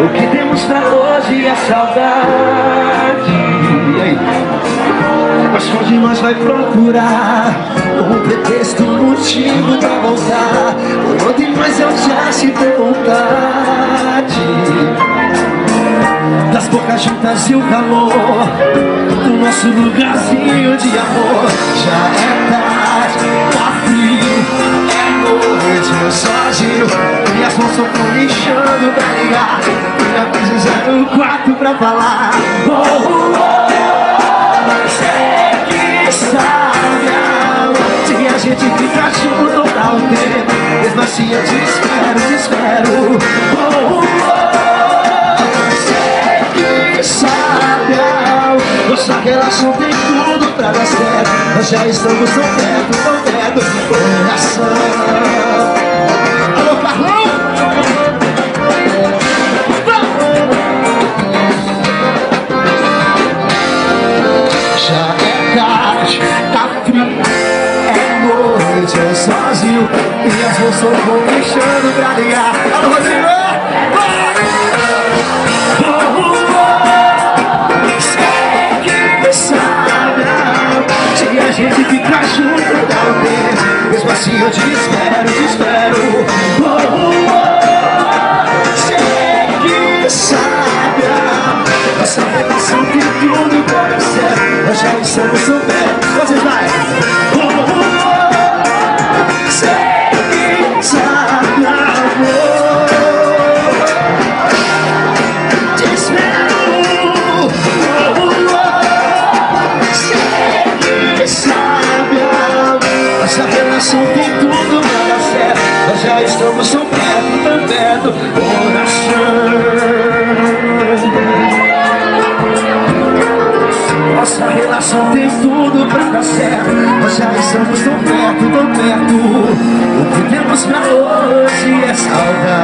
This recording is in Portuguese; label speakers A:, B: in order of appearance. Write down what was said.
A: O que temos pra hoje é saudade. E aí? Mas onde nós vai procurar um pretexto, um motivo pra voltar? Por onde mais eu já sinto vontade das bocas juntas e o calor do nosso lugarzinho de amor. Já é tarde, tá frio, é noite, eu sozinho. Minhas mãos estão comichando pra ligar. Minha precisa no quarto pra falar. Você que sabe aonde a gente fica junto pra o tempo. Mesmo assim eu te espero, te espero. Nossa relação tem tudo pra dar certo. Nós já estamos tão perto, coração. Alô, Carlão! Já é tarde, tá frio, é noite, eu sozinho. E as mãos estão comichando pra ligar. Alô, Rodrigo! A gente fica junto pra o tempo. Mesmo assim eu te espero, te espero. Sei que sabe, nossa relação tem tudo pra dar certo. Nós já estamos tão perto. Vocês vai. Sei que sabe, amor. Te espero. Nossa relação tem tudo pra dar certo. Nós já estamos tão perto, coração. Nossa relação tem tudo pra dar certo. Nós já estamos tão perto. O que temos pra hoje é saudade.